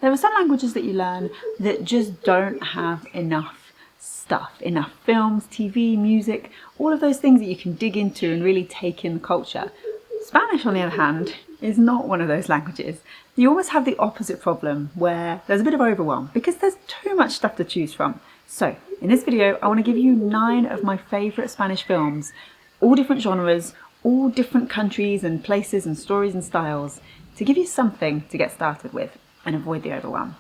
There are some languages that you learn that just don't have enough stuff, enough films, TV, music, all of those things that you can dig into and really take in the culture. Spanish, on the other hand, is not one of those languages. You almost have the opposite problem where there's a bit of overwhelm because there's too much stuff to choose from. So in this video, I want to give you 9 of my favourite Spanish films, all different genres, all different countries and places and stories and styles, to give you something to get started with and avoid the overwhelm.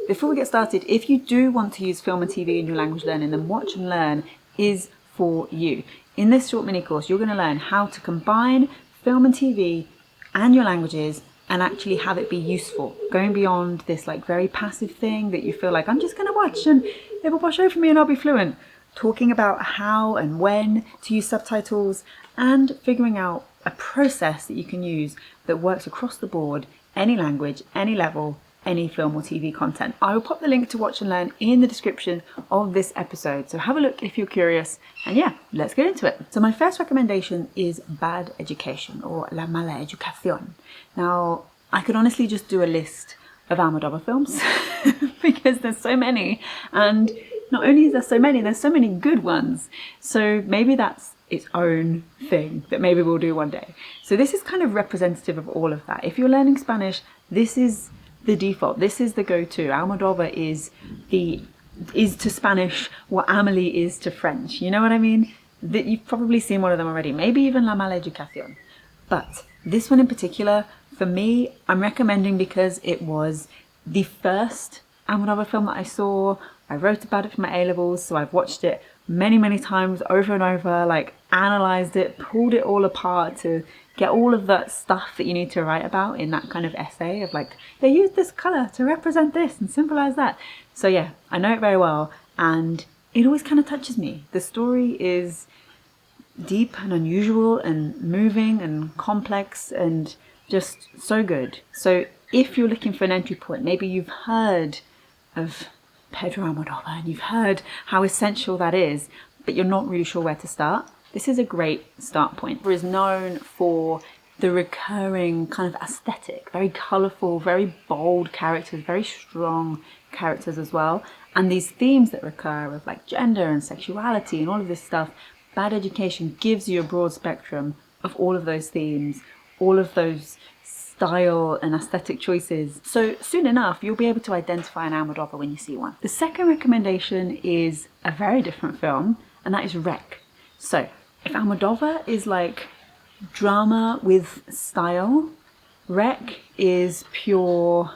Before we get started, if you do want to use film and TV in your language learning, then Watch and Learn is for you. In this short mini course, you're going to learn how to combine film and TV and your languages and actually have it be useful, going beyond this like very passive thing that you feel like, I'm just going to watch and it will wash over me and I'll be fluent. Talking about how and when to use subtitles and figuring out a process that you can use that works across the board, any language, any level, any film or TV content. I will pop the link to Watch and Learn in the description of this episode, so have a look if you're curious, and yeah, let's get into it. So my first recommendation is Bad Education, or La Mala Educación. Now, I could honestly just do a list of Almodovar films because there's so many, and not only is there so many, there's so many good ones. So maybe that's its own thing that maybe we'll do one day. So this is kind of representative of all of that. If you're learning Spanish, this is the default. This is the go-to. Almodovar is to Spanish what Amélie is to French. You know what I mean? That you've probably seen one of them already. Maybe even La Mala Educación. But this one in particular, for me, I'm recommending because it was the first Almodovar film that I saw. I wrote about it for my A-levels, so I've watched it many times over and over, like analysed it, pulled it all apart to get all of that stuff that you need to write about in that kind of essay of like, they used this colour to represent this and symbolise that. So yeah, I know it very well and it always kind of touches me. The story is deep and unusual and moving and complex and just so good. So if you're looking for an entry point, maybe you've heard of Pedro Almodovar and you've heard how essential that is, but you're not really sure where to start, this is a great start point. He is known for the recurring kind of aesthetic, very colourful, very bold characters, very strong characters as well. And these themes that recur of like gender and sexuality and all of this stuff, Bad Education gives you a broad spectrum of all of those themes, all of those style and aesthetic choices. So soon enough, you'll be able to identify an Almodovar when you see one. The second recommendation is a very different film, and that is Rec. So if Almodovar is like drama with style, Rec is pure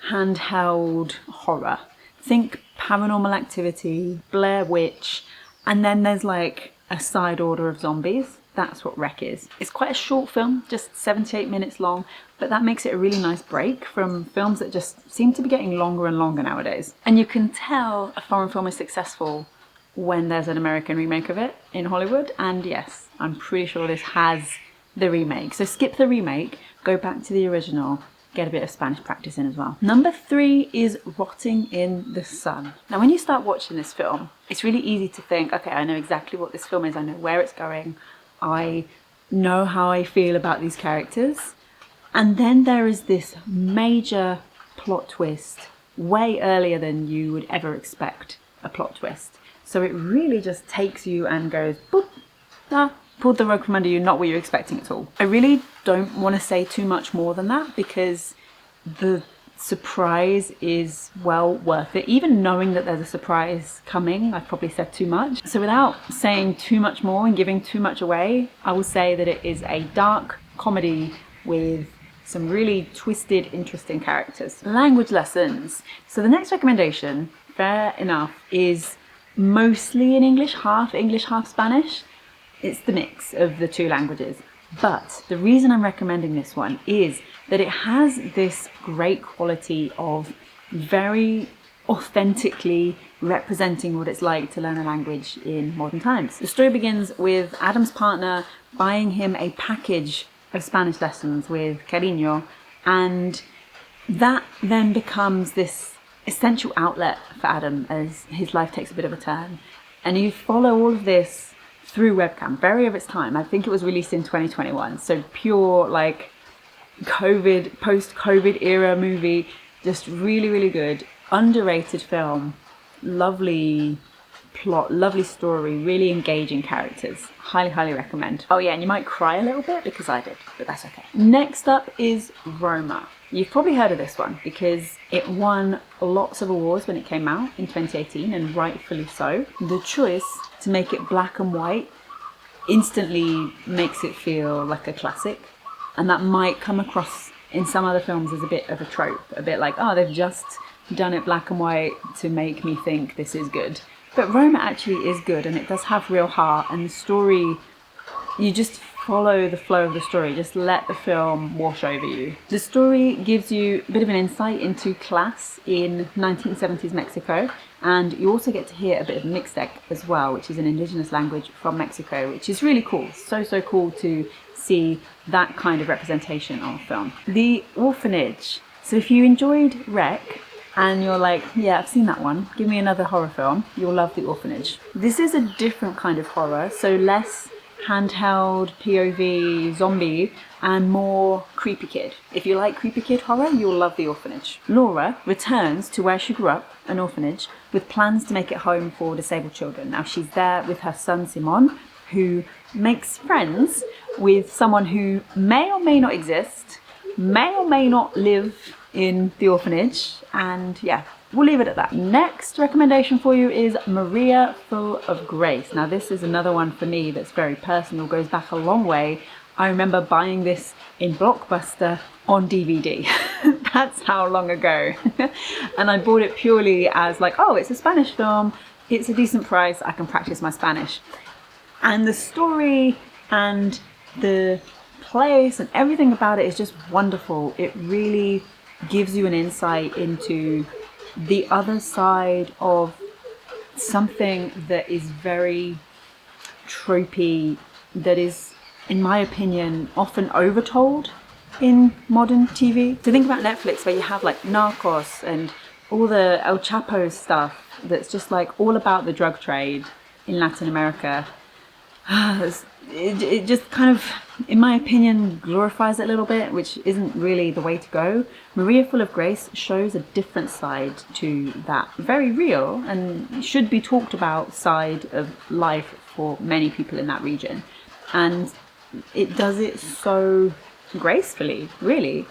handheld horror. Think Paranormal Activity, Blair Witch, and then there's like a side order of zombies. That's what Rec is. It's quite a short film, just 78 minutes long, but that makes it a really nice break from films that just seem to be getting longer and longer nowadays. And you can tell a foreign film is successful when there's an American remake of it in Hollywood, and yes, I'm pretty sure this has the remake. So skip the remake, go back to the original, get a bit of Spanish practice in as well. Number 3 is Rotting in the Sun. Now when you start watching this film, it's really easy to think, okay, I know exactly what this film is, I know where it's going, I know how I feel about these characters. And then there is this major plot twist way earlier than you would ever expect a plot twist. So it really just takes you and goes, boop, pulled the rug from under you, not what you're expecting at all. I really don't want to say too much more than that because the surprise is well worth it. Even knowing that there's a surprise coming, I've probably said too much. So without saying too much more and giving too much away, I will say that it is a dark comedy with some really twisted, interesting characters. Language lessons. So the next recommendation, fair enough, is mostly in English, half Spanish. It's the mix of the two languages. But the reason I'm recommending this one is that it has this great quality of very authentically representing what it's like to learn a language in modern times. The story begins with Adam's partner buying him a package of Spanish lessons with Cariño, and that then becomes this essential outlet for Adam as his life takes a bit of a turn. And you follow all of this through webcam, very of its time. I think it was released in 2021, so pure like post-COVID era movie. Just really, really good. Underrated film. Lovely plot, lovely story, really engaging characters. Highly, highly recommend. Oh yeah, and you might cry a little bit because I did, but that's okay. Next up is Roma. You've probably heard of this one because it won lots of awards when it came out in 2018, and rightfully so. The choice to make it black and white instantly makes it feel like a classic, and that might come across in some other films as a bit of a trope, a bit like, oh, they've just done it black and white to make me think this is good. But Roma actually is good, and it does have real heart, and the story, you just follow the flow of the story, just let the film wash over you. The story gives you a bit of an insight into class in 1970s Mexico, and you also get to hear a bit of Mixtec as well, which is an indigenous language from Mexico, which is really cool. So cool to see that kind of representation on film. The Orphanage. So if you enjoyed Rec, and you're like, yeah, I've seen that one, give me another horror film, you'll love The Orphanage. This is a different kind of horror, so less handheld, POV, zombie, and more creepy kid. If you like creepy kid horror, you'll love The Orphanage. Laura returns to where she grew up, an orphanage, with plans to make it home for disabled children. Now she's there with her son Simon, who makes friends with someone who may or may not exist, may or may not live in the orphanage, and yeah, we'll leave it at that. Next recommendation for you is María, Full of Grace. Now this is another one for me that's very personal, goes back a long way. I remember buying this in Blockbuster on DVD. That's how long ago. And I bought it purely as like, oh, it's a Spanish film, it's a decent price, I can practice my Spanish. And the story and the place and everything about it is just wonderful. It really gives you an insight into the other side of something that is very tropey, that is, in my opinion, often overtold in modern TV. So think about Netflix, where you have like Narcos and all the El Chapo stuff that's just like all about the drug trade in Latin America. It just kind of, in my opinion, glorifies it a little bit, which isn't really the way to go. María, Full of Grace shows a different side to that very real and should be talked about side of life for many people in that region. And it does it so gracefully, really.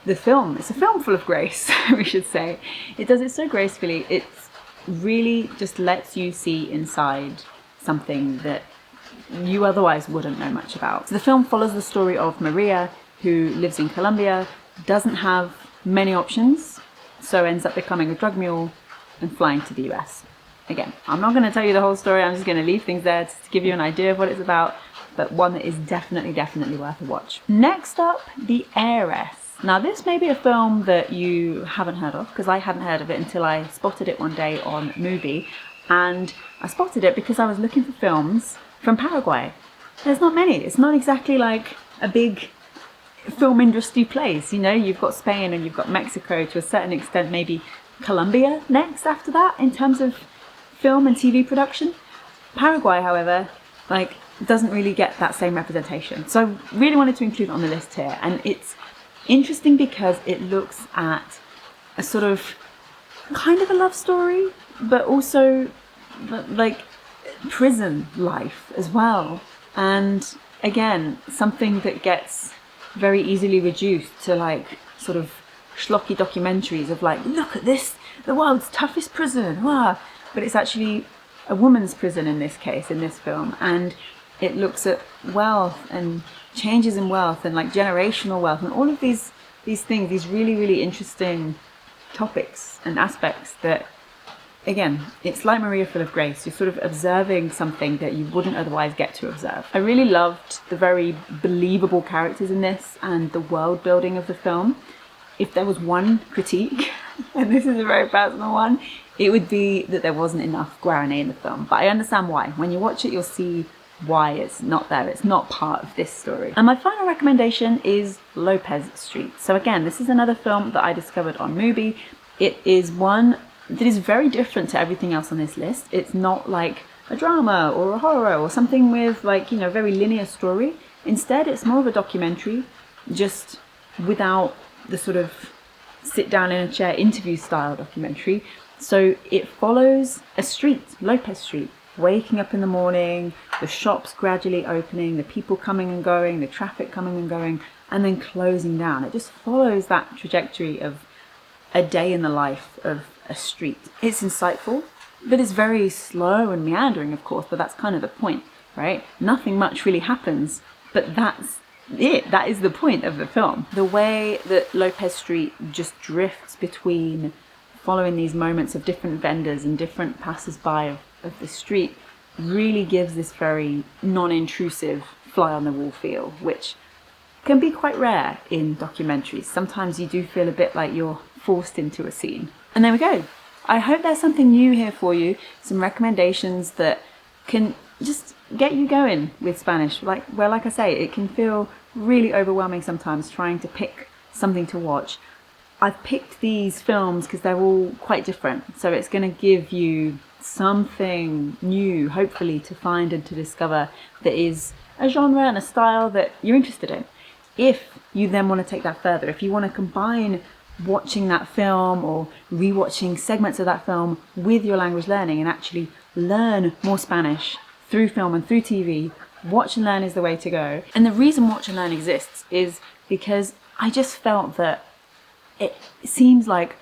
It's a film full of grace, we should say. It does it so gracefully. It really just lets you see inside something that you otherwise wouldn't know much about. So the film follows the story of María, who lives in Colombia, doesn't have many options, so ends up becoming a drug mule and flying to the US. Again, I'm not going to tell you the whole story, I'm just going to leave things there to give you an idea of what it's about, but one that is definitely worth a watch. Next up, The Heiress. Now this may be a film that you haven't heard of, because I hadn't heard of it until I spotted it one day on Mubi, and I spotted it because I was looking for films from Paraguay. There's not many. It's not exactly like a big film industry place, you know. You've got Spain and you've got Mexico, to a certain extent, maybe Colombia next after that in terms of film and TV production. Paraguay, however, like, doesn't really get that same representation. So I really wanted to include it on the list here, and it's interesting because it looks at a sort of kind of a love story, but also like prison life as well. And again, something that gets very easily reduced to like sort of schlocky documentaries of like, look at this, the world's toughest prison, wow. But it's actually a woman's prison in this case, in this film, and it looks at wealth and changes in wealth and like generational wealth and all of these things, these really interesting topics and aspects that, again, it's like María, Full of Grace. You're sort of observing something that you wouldn't otherwise get to observe. I really loved the very believable characters in this and the world building of the film. If there was one critique, and this is a very personal one, it would be that there wasn't enough Guarani in the film. But I understand why. When you watch it, you'll see why it's not there. It's not part of this story. And my final recommendation is Lopez Street. So again, this is another film that I discovered on Mubi. It is one that is very different to everything else on this list. It's not like a drama or a horror or something with like, you know, very linear story. Instead, it's more of a documentary, just without the sort of sit down in a chair interview style documentary. So it follows a street, Lopez Street, waking up in the morning, the shops gradually opening, the people coming and going, the traffic coming and going, and then closing down. It just follows that trajectory of a day in the life of a street. It's insightful, but it's very slow and meandering, of course, but that's kind of the point, right? Nothing much really happens, but that's it. That is the point of the film. The way that Lopez Street just drifts between following these moments of different vendors and different passers-by of the street really gives this very non-intrusive fly-on-the-wall feel, which can be quite rare in documentaries. Sometimes you do feel a bit like you're forced into a scene. And there we go. I hope there's something new here for you, some recommendations that can just get you going with Spanish. Like I say, it can feel really overwhelming sometimes trying to pick something to watch. I've picked these films because they're all quite different, so it's going to give you something new, hopefully, to find and to discover that is a genre and a style that you're interested in. If you then want to take that further, if you want to combine watching that film or rewatching segments of that film with your language learning and actually learn more Spanish through film and through TV, Watch and Learn is the way to go. And the reason Watch and Learn exists is because I just felt that it seems like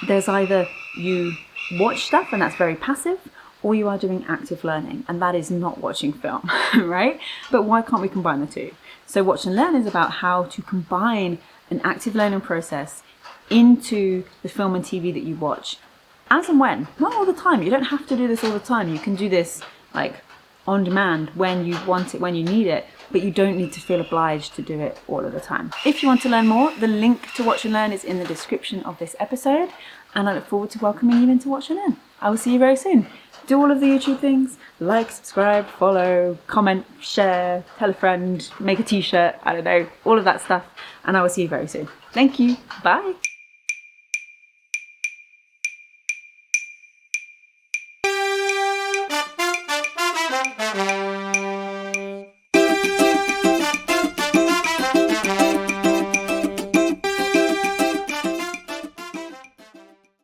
there's either you watch stuff and that's very passive, or you are doing active learning, and that is not watching film, right? But why can't we combine the two? So Watch and Learn is about how to combine an active learning process into the film and TV that you watch, as and when. Not all the time. You don't have to do this all the time. You can do this like on demand when you want it, when you need it, but you don't need to feel obliged to do it all of the time. If you want to learn more, the link to Watch and Learn is in the description of this episode, and I look forward to welcoming you into Watch and Learn. I will see you very soon. Do all of the YouTube things: like, subscribe, follow, comment, share, tell a friend, make a t-shirt, I don't know, all of that stuff, and I will see you very soon. Thank you. Bye.